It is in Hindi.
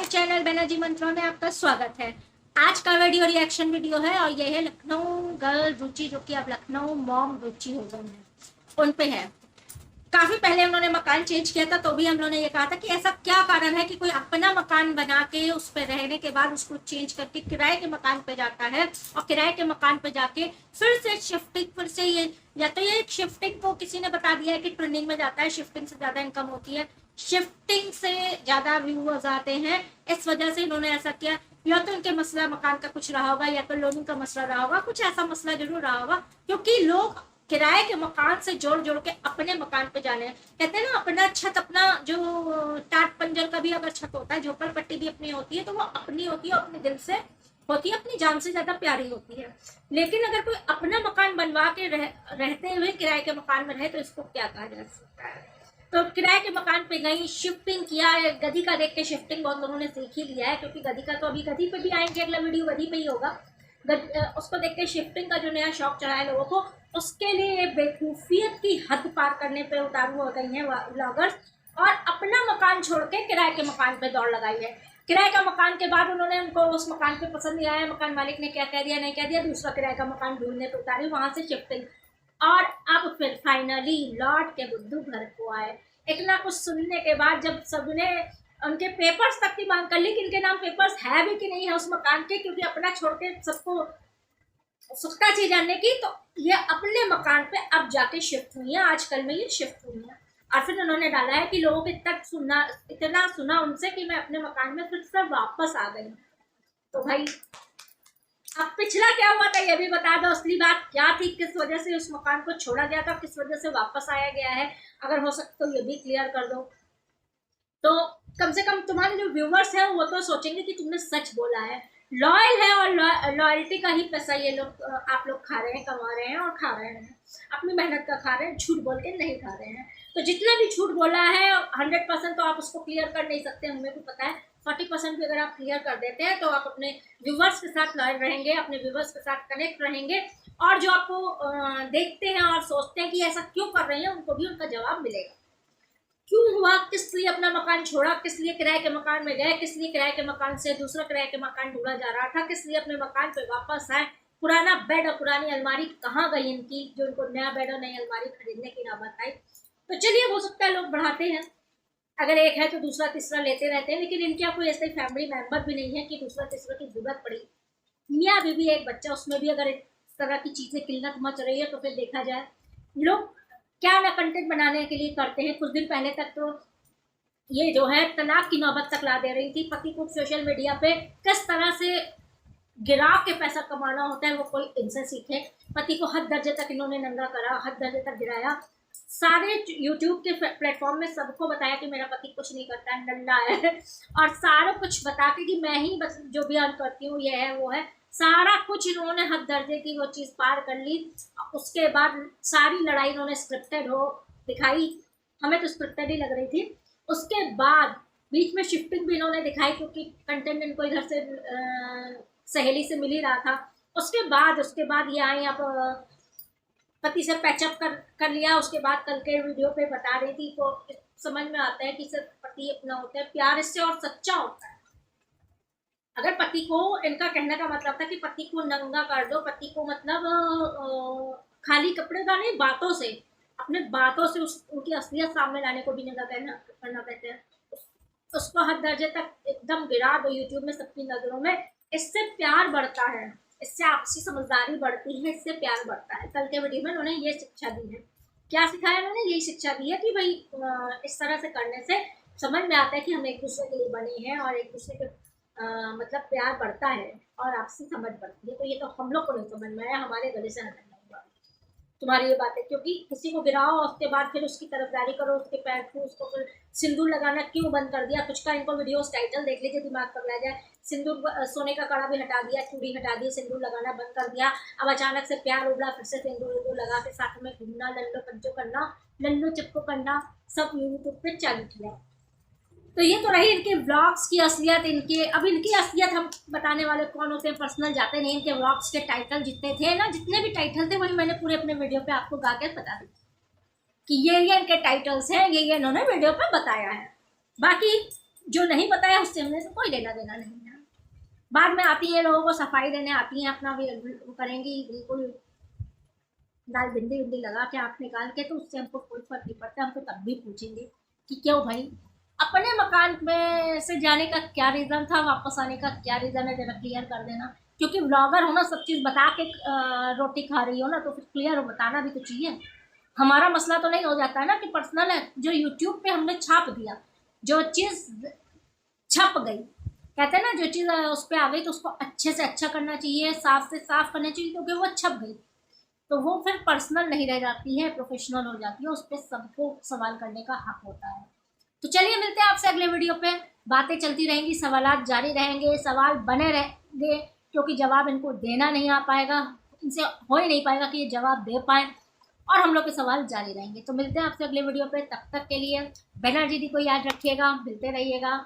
चैनल बैनर्जी मंत्रों में आपका स्वागत है। आज का वीडियो रिएक्शन वीडियो है और ये है लखनऊ गर्ल रुचि, जो कि अब लखनऊ मॉम रुचि हो गई है। उन पे है। काफी पहले उन्होंने मकान चेंज किया था, तो भी हम लोगों ने ये कहा था कि ऐसा क्या कारण है कि कोई अपना मकान बना के उस पर रहने के बाद उसको चेंज करके किराए के मकान पे जाता है और किराए के मकान पे जाके फिर से शिफ्टिंग, फिर से ये या तो ये शिफ्टिंग को किसी ने बता दिया है कि ट्रेंडिंग में जाता है, शिफ्टिंग से ज्यादा इनकम होती है, शिफ्टिंग से ज्यादा व्यूअर्स आते हैं, इस वजह से इन्होंने ऐसा किया। या तो इनके मसला मकान का कुछ रहा होगा, या तो लोनिंग का मसला रहा होगा, कुछ ऐसा मसला जरूर रहा होगा, क्योंकि लोग किराए के मकान से जोड़ जोड़ के अपने मकान पे जाने। कहते हैं ना, अपना छत, अपना जो टाट पंजर का भी अगर छत होता है, झोपड़ पट्टी भी अपनी होती है, तो वो अपनी होती है, अपने दिल से होती है, अपनी जान से ज्यादा प्यारी होती है। लेकिन अगर कोई अपना मकान बनवा के रहते हुए किराए के मकान में रहे, तो इसको क्या कहा जा सकता है। तो किराए के मकान पे गई, शिफ्टिंग किया है। गधी का देख के शिफ्टिंग बहुत लोगों ने सीख ही लिया है, क्योंकि गधी का तो अभी गधी पे भी आएंगे, अगला वीडियो गधी पे ही होगा। उसको देख के शिफ्टिंग का जो नया शौक चढ़ा है लोगों को, उसके लिए बेवकूफियत की हद पार करने पे उतारू हो गई हैं व्लॉगर्स, और अपना मकान छोड़ के किराए के मकान पे दौड़ लगाई है। किराए का मकान के बाद उन्होंने, उनको उस मकान पे पसंद नहीं आया, मकान मालिक ने क्या कह दिया नहीं कह दिया, दूसरा किराए का मकान ढूंढने पे उतारी, वहां से शिफ्टिंग। और अब फिर फाइनली लौट के बुद्धू घर को आए। इतना कुछ सुनने के बाद जब सबने उनके पेपर्स तक की मांग कर ली कि इनके नाम पेपर्स है भी कि नहीं है उस मकान के, क्योंकि अपना छोड़ के सबको सुखता चीज जानने की, तो ये अपने मकान पे अब जाके शिफ्ट हुई है, आजकल में ये शिफ्ट हुई है। और फिर उन्होंने डाला है कि लोगों को इतना सुना उनसे कि मैं अपने मकान में फिर से वापस आ गई। तो भाई अब पिछला क्या हुआ था ये भी बता दो, असली बात क्या थी, किस वजह से उस मकान को छोड़ा गया था, किस वजह से वापस आया गया है, अगर हो सकता तो ये भी क्लियर कर दो। तो कम से कम तुम्हारे जो व्यूवर्स हैं वो तो सोचेंगे कि तुमने सच बोला है। लॉयल है, और लॉयल्टी का ही पैसा ये लोग, आप लोग खा रहे हैं, कमा रहे हैं और खा रहे हैं, अपनी मेहनत का खा रहे हैं, झूठ बोल के नहीं खा रहे हैं। तो जितना भी झूठ बोला है 100% तो आप उसको क्लियर कर नहीं सकते, हमें भी पता है। 40% भी अगर आप क्लियर कर देते हैं तो आप अपने व्यूवर्स के साथ लॉयल रहेंगे, अपने व्यूवर्स के साथ कनेक्ट रहेंगे, और जो आपको देखते हैं और सोचते हैं कि ऐसा क्यों कर रहे हैं, उनको भी उनका जवाब मिलेगा। क्यों हुआ, किस लिए अपना मकान छोड़ा, किस लिए किराए के मकान में गए, किस लिए किराए के मकान से दूसरा किराए के मकान ढूंढा जा रहा था, किस लिए अपने मकान पे वापस आए, पुराना बेड और पुरानी अलमारी कहाँ गई इनकी, जो इनको नया बेड और नई अलमारी खरीदने की नौबत आई। तो चलिए, हो सकता है लोग बढ़ाते हैं, अगर एक है तो दूसरा तीसरा लेते रहते हैं, लेकिन इनके कोई ऐसे फैमिली मेंबर भी नहीं है कि दूसरा तीसरा की जरूरत पड़ी। मियाँ बीवी एक बच्चा, उसमें भी अगर इस तरह की चीजें किल्लत मच रही है, तो फिर देखा जाए लोग क्या ना कंटेंट बनाने के लिए करते हैं। कुछ दिन पहले तक तो ये जो है तलाक की नौबत तक ला दे रही थी, पति को सोशल मीडिया पे किस तरह से गिरा के पैसा कमाना होता है वो कोई इनसे सीखे। पति को हद दर्जे तक इन्होंने नंगा करा, हद दर्जे तक गिराया, सारे यूट्यूब के प्लेटफॉर्म में सबको बताया कि मेरा पति कुछ नहीं करता है, नल्ला है, और सारा कुछ बता के कि मैं ही बस जो भी अर्न करती हूँ, ये है वो है, सारा कुछ इन्होंने हद दर्जे की वो चीज पार कर ली। उसके बाद सारी लड़ाई इन्होंने स्क्रिप्टेड हो दिखाई, हमें तो स्क्रिप्टेड ही लग रही थी। उसके बाद बीच में शिफ्टिंग भी इन्होंने दिखाई, क्योंकि कंटेंट इनको इधर से सहेली से मिल ही रहा था। उसके बाद ये आई, अब पति से पैचअप कर लिया। उसके बाद कल के वीडियो पे बता रही थी, तो समझ में आता है कि सिर्फ पति अपना होता है, प्यार इससे और सच्चा होता है। अगर पति को, इनका कहने का मतलब था कि पति को नंगा कर दो, पति को मतलब खाली कपड़े का नहीं, बातों से, अपने बातों से उनकी असलियत सामने लाने को भी नंगा करना कहते हैं। उसको हद दर्जे तक एकदम गिरा दो यूट्यूब में सबकी नजरों में। इससे प्यार बढ़ता है, इससे आपसी समझदारी बढ़ती है, इससे प्यार बढ़ता है। कल के वीडियो में उन्होंने ये शिक्षा दी है। क्या सिखाया उन्होंने? यही शिक्षा दी है कि भाई इस तरह से करने से समझ में आता है कि हम एक दूसरे के लिए बने हैं, और एक दूसरे के मतलब प्यार बढ़ता है और आपसी समझ बढ़ती है। तो ये तो हम लोग को नहीं समझ में आया, हमारे गले से हटना हुआ तुम्हारी ये बातें, क्योंकि किसी को गिराओ उसके बाद फिर उसकी तरफदारी करो, उसके पैर छू, उसको फिर सिंदूर लगाना क्यों बंद कर दिया। कुछ का इनको वीडियोस टाइटल देख लीजिए, दिमाग पकड़ा जाए। सिंदूर, सोने का कड़ा भी हटा दिया, चूड़ी हटा दी, सिंदूर लगाना बंद कर दिया। अब अचानक से प्यार उबला, फिर से सिंदूर लगा के साथ में घूमना, लल्लो पंचो करना, लल्लो चिपको करना, सब यूट्यूब पे चालू किया। तो ये तो रही इनके व्लॉग्स की असलियत। अब इनकी असलियत हम बताने वाले कौन होते हैं, पर्सनल जाते नहीं। इनके व्लॉग्स के टाइटल जितने थे ना, जितने भी टाइटल थे, वही मैंने पूरे अपने वीडियो पे आपको गा के बता दी कि ये इनके टाइटल्स हैं, ये इन्होंने वीडियो पे बताया है। बाकी जो नहीं पता है उससे हमने से कोई लेना देना नहीं है। बाद में आती है, लोगों को सफाई देने आती हैं, अपना वो करेंगी बिल्कुल दाल बिंदी बिंदी लगा के आँख निकाल के, तो उससे हमको कोई फर्क नहीं पड़ता। हमको तब भी पूछेंगे कि क्यों भाई, अपने मकान में से जाने का क्या रीज़न था, वापस आने का क्या रीज़न है, जरा क्लियर कर देना। क्योंकि ब्लॉगर हो ना, सब चीज़ बता के रोटी खा रही हो ना, तो फिर क्लियर हो, बताना भी तो चाहिए। हमारा मसला तो नहीं हो जाता है ना कि पर्सनल है, जो यूट्यूब पे हमने छाप दिया, जो चीज़ छप गई, कहते हैं ना, जो चीज़ उस पर आ गई तो उसको अच्छे से अच्छा करना चाहिए, साफ से साफ करना चाहिए, क्योंकि वो छप गई तो वो फिर पर्सनल नहीं रह जाती है, प्रोफेशनल हो जाती है, उस पर सबको सवाल करने का हक होता है। तो चलिए मिलते हैं आपसे अगले वीडियो पे। बातें चलती रहेंगी, सवालात जारी रहेंगे, सवाल बने रहेंगे, क्योंकि जवाब इनको देना नहीं आ पाएगा, इनसे हो ही नहीं पाएगा कि ये जवाब दे पाए, और हम लोग के सवाल जारी रहेंगे। तो मिलते हैं आपसे अगले वीडियो पे, तब तक के लिए बैनर्जी दी को याद रखिएगा, मिलते रहिएगा।